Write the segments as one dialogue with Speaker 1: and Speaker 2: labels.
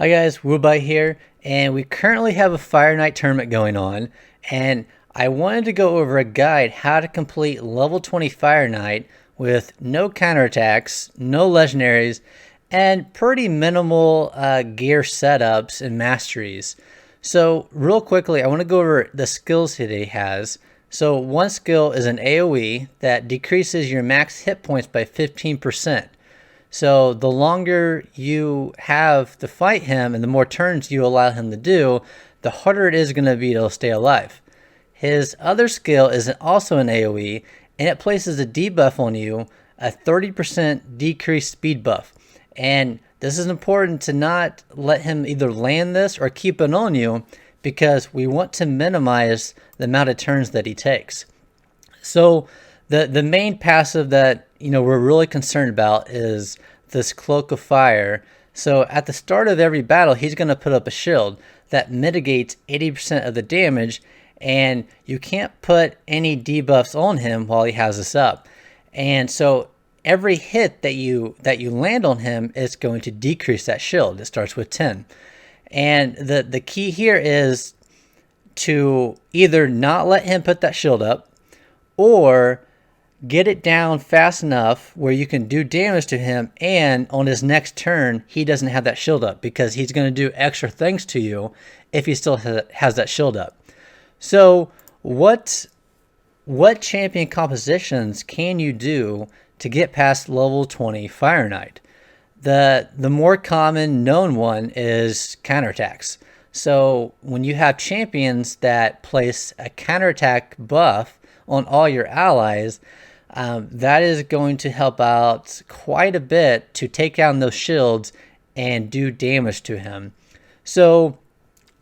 Speaker 1: Hi guys, Woobai here, and we currently have a Fire Knight tournament going on, and I wanted to go over a guide how to complete level 20 Fire Knight with no counterattacks, no legendaries, and pretty minimal gear setups and masteries. So real quickly, I want to go over the skills that he has. So one skill is an AoE that decreases your max hit points by 15%. So the longer you have to fight him and the more turns you allow him to do, the harder it is going to be to stay alive. His other skill is also an AoE, and it places a debuff on you, a 30% decreased speed buff. And this is important to not let him either land this or keep it on you, because we want to minimize the amount of turns that he takes. So the main passive that we're really concerned about is this Cloak of Fire. So at the start of every battle, he's going to put up a shield that mitigates 80% of the damage, and you can't put any debuffs on him while he has this up. And so every hit that you land on him is going to decrease that shield. It starts with 10. And the key here is to either not let him put that shield up, or get it down fast enough where you can do damage to him, and on his next turn he doesn't have that shield up, because he's going to do extra things to you if he still has that shield up. So what champion compositions can you do to get past level 20 Fire Knight? The more common known one is counterattacks. So when you have champions that place a counterattack buff on all your allies, that is going to help out quite a bit to take down those shields and do damage to him. So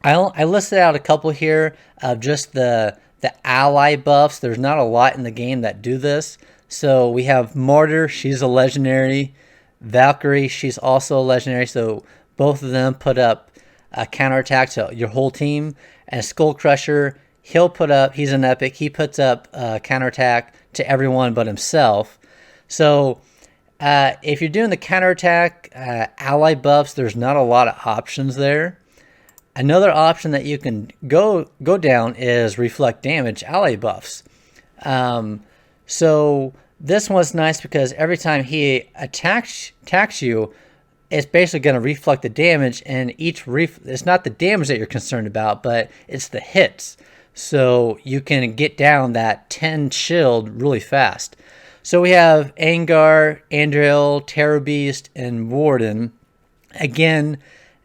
Speaker 1: I listed out a couple here of just the ally buffs. There's not a lot in the game that do this. So we have Martyr, she's a legendary. Valkyrie, she's also a legendary. So both of them put up a counterattack to your whole team. And Skull Crusher, he's an epic, he puts up a counterattack to everyone but himself. So if you're doing the counterattack ally buffs, there's not a lot of options there. Another option that you can go down is reflect damage ally buffs. So this one's nice because every time he attacks you, it's basically going to reflect the damage, and it's not the damage that you're concerned about, but it's the hits. So you can get down that 10 shield really fast. So we have Angar, Andriel, Terror Beast, and Warden. Again,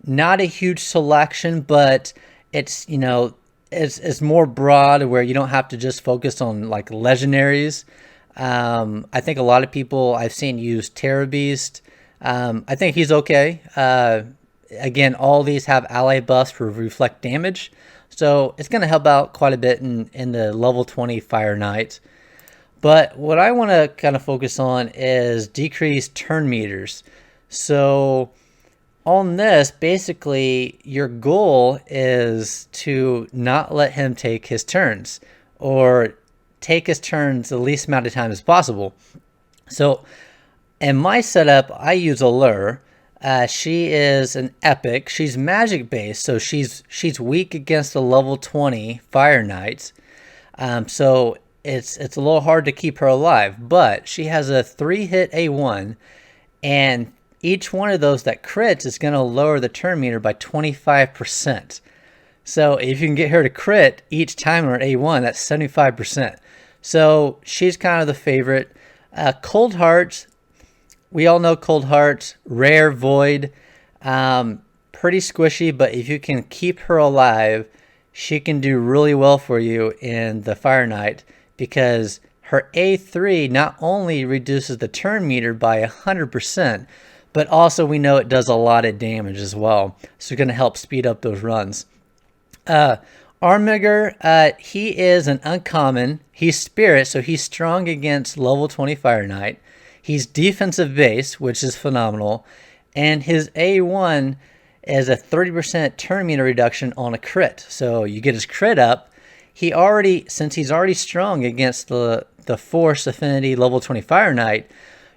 Speaker 1: not a huge selection, but it's it's more broad, where you don't have to just focus on like legendaries. I think a lot of people I've seen use Terror Beast. I think he's okay. Again, all these have ally buffs for reflect damage, so it's going to help out quite a bit in the level 20 Fire Knight. But what I want to kind of focus on is decreased turn meters. So on this, basically, your goal is to not let him take his turns, or take his turns the least amount of time as possible. So in my setup, I use Allure. She is an epic. She's magic based, so she's weak against the level 20 Fire Knights. So it's a little hard to keep her alive, but she has a 3-hit A1, and each one of those that crits is going to lower the turn meter by 25%. So if you can get her to crit each time on her A1, that's 75%. So she's kind of the favorite. Cold Heart, we all know Cold Heart, rare, void, pretty squishy, but if you can keep her alive, she can do really well for you in the Fire Knight, because her A3 not only reduces the turn meter by 100%, but also we know it does a lot of damage as well. So it's going to help speed up those runs. Armiger, he is an uncommon. He's Spirit, so he's strong against level 20 Fire Knight. He's defensive base, which is phenomenal. And his A1 is a 30% turn meter reduction on a crit. So you get his crit up. Since he's already strong against the Force Affinity level 20 Fire Knight,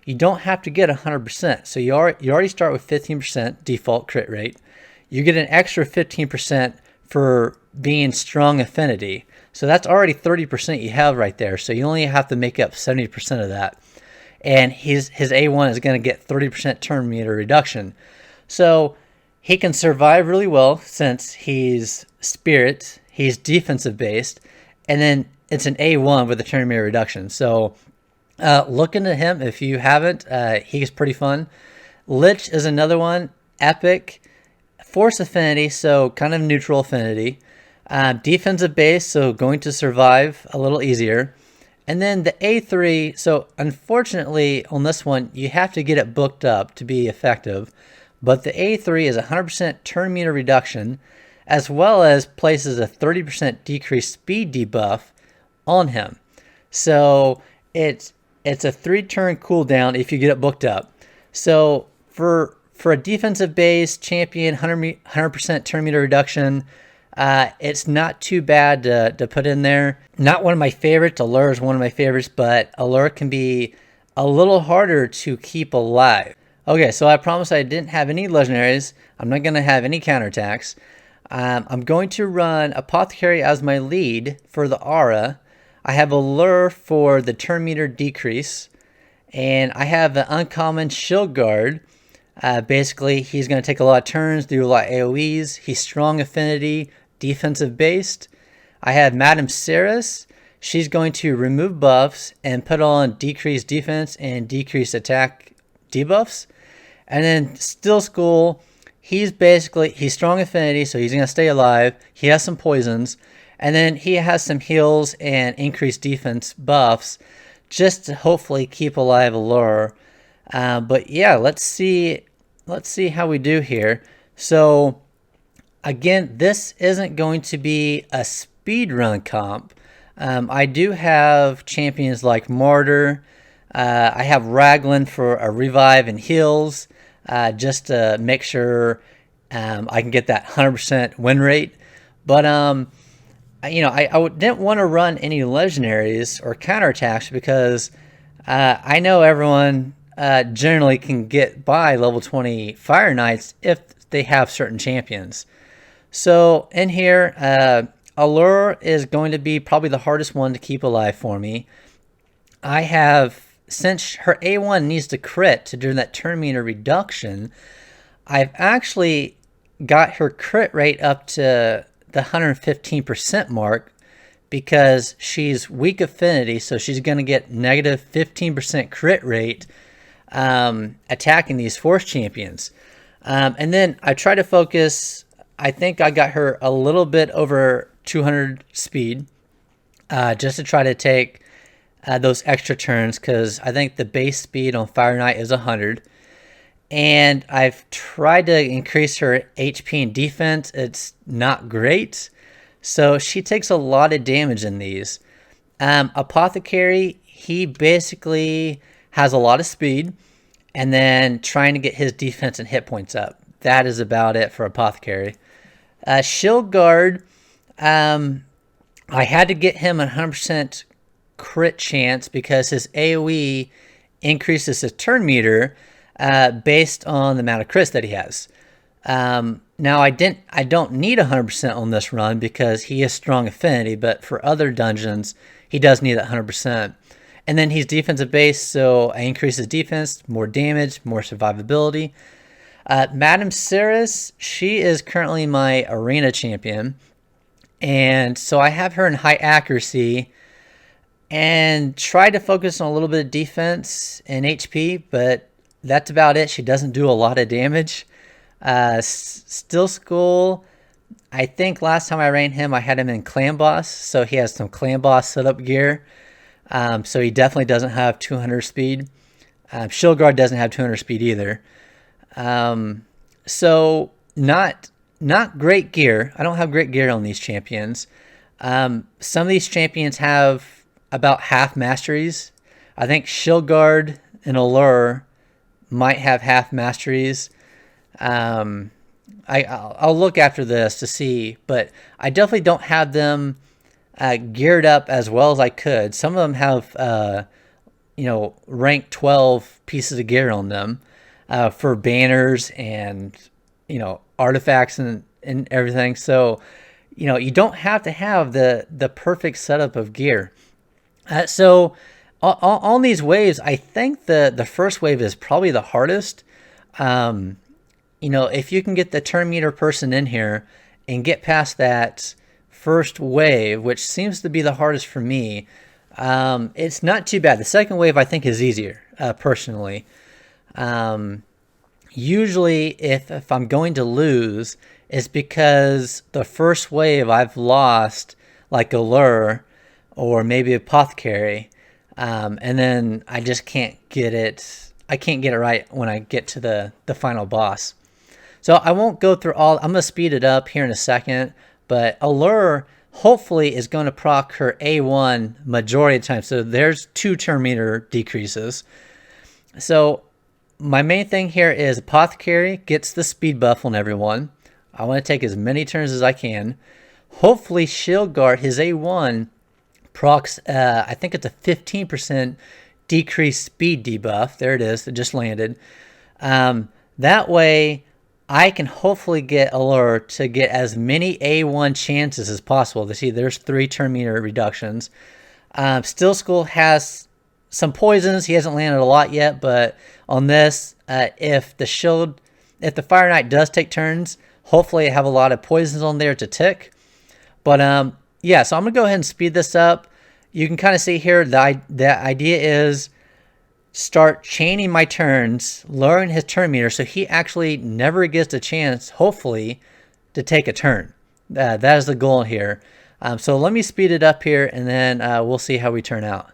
Speaker 1: you don't have to get 100%. So you already start with 15% default crit rate. you get an extra 15% for being strong affinity. So that's already 30% you have right there. So you only have to make up 70% of that. And his A1 is going to get 30% turn meter reduction. So he can survive really well since he's spirit, he's defensive based, and then it's an A1 with a turn meter reduction. So look into him if you haven't. He's pretty fun. Lich is another one. Epic. Force affinity, so kind of neutral affinity. Defensive base, so going to survive a little easier. And then the A3, so unfortunately on this one, you have to get it booked up to be effective. But the A3 is 100% turn meter reduction, as well as places a 30% decreased speed debuff on him. So it's a 3-turn cooldown if you get it booked up. So for a defensive base champion, 100% turn meter reduction, it's not too bad to put in there. Not one of my favorites. Allure is one of my favorites, but Allure can be a little harder to keep alive. Okay, so I promised I didn't have any legendaries. I'm not going to have any counterattacks. I'm going to run Apothecary as my lead for the aura. I have Allure for the turn meter decrease. And I have an uncommon Shield Guard. Basically, he's going to take a lot of turns, do a lot of AoEs. He's strong affinity, defensive based. I have Madame Ceres. She's going to remove buffs and put on decreased defense and decreased attack debuffs. And then Still School, he's strong affinity, so he's going to stay alive. He has some poisons. And then he has some heals and increased defense buffs just to hopefully keep alive Allure. But yeah, let's see how we do here. So again, this isn't going to be a speed run comp. I do have champions like Martyr. I have Raglan for a revive and heals, just to make sure I can get that 100% win rate. But I didn't want to run any legendaries or counterattacks because I know everyone generally can get by level 20 Fire Knights if they have certain champions. So in here, Allure is going to be probably the hardest one to keep alive for me. I have, since her A1 needs to crit to do that turn meter reduction, I've actually got her crit rate up to the 115% mark because she's weak affinity, so she's going to get negative 15% crit rate attacking these force champions. And then I try to focus, I think I got her a little bit over 200 speed just to try to take those extra turns, because I think the base speed on Fire Knight is 100. And I've tried to increase her HP and defense. It's not great. So she takes a lot of damage in these. Apothecary, he basically has a lot of speed and then trying to get his defense and hit points up. That is about it for Apothecary. Shield Guard, I had to get him a 100% crit chance because his AoE increases his turn meter based on the amount of crits that he has. Now I don't need 100% on this run because he is strong affinity, but for other dungeons he does need that 100%. And then he's defensive based, so I increase his defense, more damage, more survivability. Madame Ceres, she is currently my arena champion, and so I have her in high accuracy and try to focus on a little bit of defense and HP, but that's about it. She doesn't do a lot of damage. Still School, I think last time I ran him, I had him in Clan Boss, so he has some Clan Boss setup gear. So he definitely doesn't have 200 speed. Shield Guard doesn't have 200 speed either. So not great gear. I don't have great gear on these champions. Some of these champions have about half masteries. I think Shield Guard and Allure might have half masteries. I'll look after this to see, but I definitely don't have them geared up as well as I could. Some of them have, rank 12 pieces of gear on them for banners and artifacts and everything. So, you don't have to have the perfect setup of gear. So on these waves, I think the first wave is probably the hardest. If you can get the turn meter person in here and get past that first wave, which seems to be the hardest for me, it's not too bad. The second wave I think is easier, personally. Usually if I'm going to lose, it's because the first wave I've lost like a lure or maybe apothecary, and then I just can't get it. I can't get it right when I get to the final boss. So I won't go through all. I'm gonna speed it up here in a second, but Allure hopefully is going to proc her A1 majority of the time. So there's 2 turn meter decreases. So my main thing here is Apothecary gets the speed buff on everyone. I want to take as many turns as I can. Hopefully Shield Guard, his A1 procs, I think it's a 15% decreased speed debuff. There it is. It just landed. That way I can hopefully get Allure to get as many A1 chances as possible. To see, there's 3 turn meter reductions. Steel Skull has some poisons. He hasn't landed a lot yet, but on this, if the Fire Knight does take turns, hopefully I have a lot of poisons on there to tick. But yeah, so I'm gonna go ahead and speed this up. You can kind of see here the idea is start chaining my turns, lowering his turn meter, so he actually never gets a chance, hopefully, to take a turn. That is the goal here. So let me speed it up here, and then we'll see how we turn out.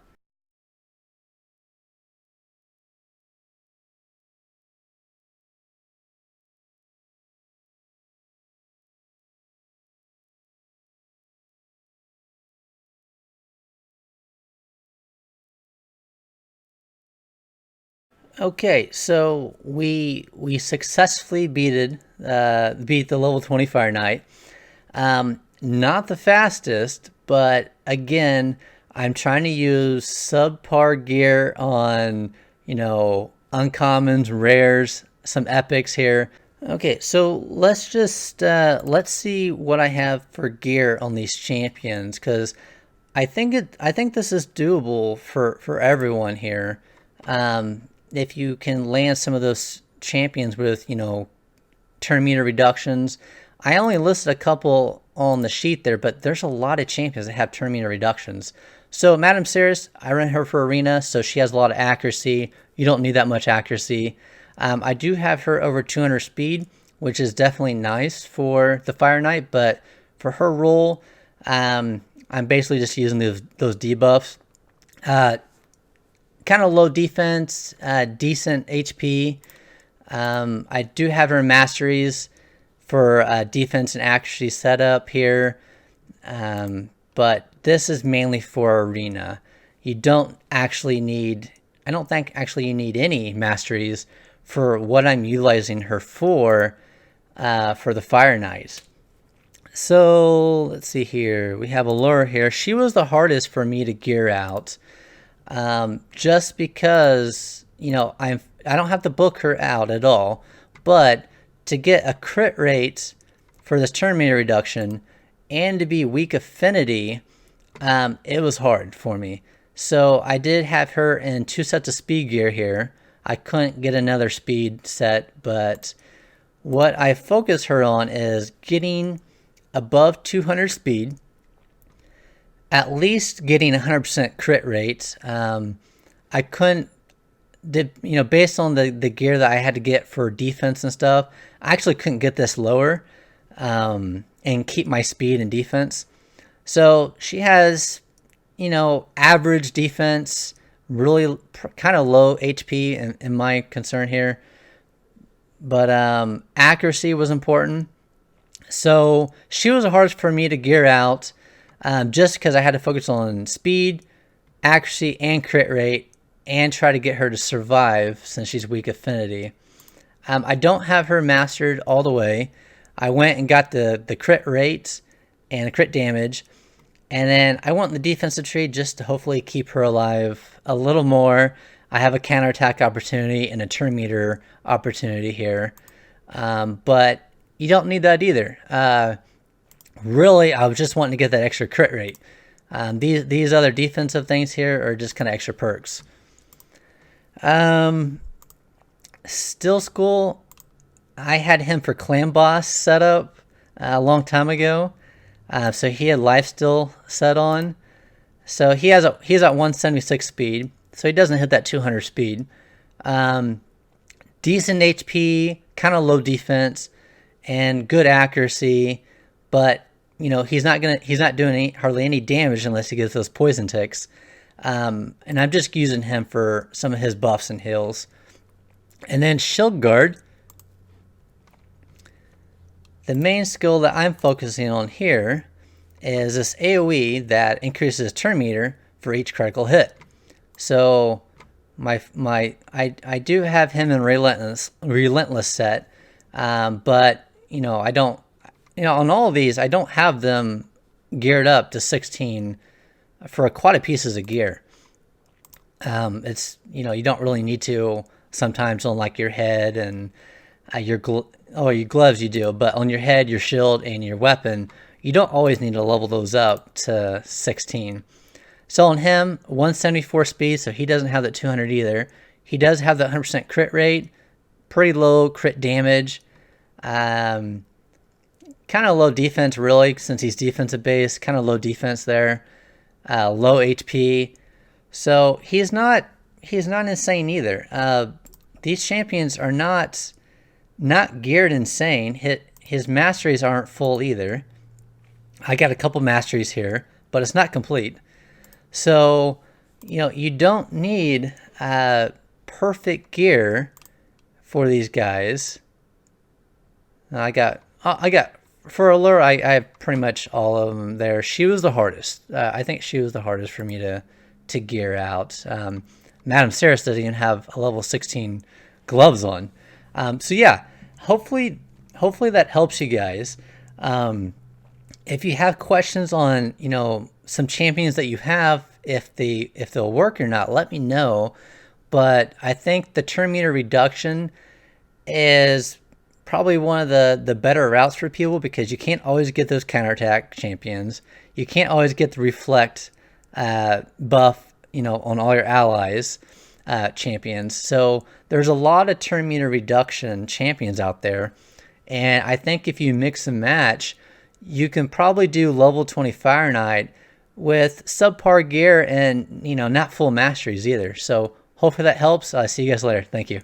Speaker 1: Okay, so we successfully beat the level 20 Fire Knight. Not the fastest, but again, I'm trying to use subpar gear on, uncommons, rares, some epics here. Okay, so let's just let's see what I have for gear on these champions, because I think this is doable for everyone here. If you can land some of those champions with, turn meter reductions. I only listed a couple on the sheet there, but there's a lot of champions that have turn meter reductions. So Madame Ceres, I run her for arena, so she has a lot of accuracy. You don't need that much accuracy. I do have her over 200 speed, which is definitely nice for the Fire Knight, but for her role, I'm basically just using those debuffs. Kind of low defense, decent HP. I do have her masteries for defense and accuracy setup here, but this is mainly for arena. You don't actually need, I don't think actually you need any masteries for what I'm utilizing her for the Fire Knight. So let's see here. We have Allure here. She was the hardest for me to gear out. Just because, I don't have to book her out at all, but to get a crit rate for this turn meter reduction and to be weak affinity, it was hard for me. So I did have her in 2 sets of speed gear here. I couldn't get another speed set, but what I focused her on is getting above 200 speed, at least getting 100% crit rate. I couldn't, based on the gear that I had to get for defense and stuff, I actually couldn't get this lower and keep my speed and defense. So she has, average defense, really kind of low HP in my concern here. But accuracy was important. So she was the hardest for me to gear out. Just because I had to focus on speed, accuracy, and crit rate, and try to get her to survive since she's weak affinity. I don't have her mastered all the way. I went and got the crit rate and the crit damage, and then I went in the defensive tree just to hopefully keep her alive a little more. I have a counterattack opportunity and a turn meter opportunity here. but you don't need that either. Really, I was just wanting to get that extra crit rate. These other defensive things here are just kind of extra perks. Steel School, I had him for Clan Boss setup a long time ago. So he had Lifesteal set on. So he's at 176 speed, so he doesn't hit that 200 speed. Decent HP, kind of low defense, and good accuracy, but he's not doing hardly any damage unless he gets those poison ticks. And I'm just using him for some of his buffs and heals. And then Shield Guard, the main skill that I'm focusing on here is this AoE that increases turn meter for each critical hit. So I do have him in relentless set, but I don't on all of these I don't have them geared up to 16 for quite a pieces of gear. It's you don't really need to sometimes on like your head and your gloves you do, but on your head, your shield, and your weapon, you don't always need to level those up to 16. So on him, 174 speed, so he doesn't have that 200 either. He does have that 100% crit rate, pretty low crit damage, kind of low defense really, since he's defensive based, kind of low defense there, low HP. So he's not insane either. These champions are not geared insane. His masteries aren't full either. I got a couple masteries here, but it's not complete. So, you don't need perfect gear for these guys. I got for Allure, I have pretty much all of them there. She was the hardest. I think she was the hardest for me to gear out. Madame Ceres doesn't even have a level 16 gloves on. So yeah, hopefully that helps you guys. If you have questions on, some champions that you have, if they'll work or not, let me know. But I think the turn meter reduction is probably one of the better routes for people, because you can't always get those counterattack champions. You can't always get the reflect buff, on all your allies champions. So there's a lot of turn meter reduction champions out there. And I think if you mix and match, you can probably do level 20 Fire Knight with subpar gear and, not full masteries either. So hopefully that helps. See you guys later. Thank you.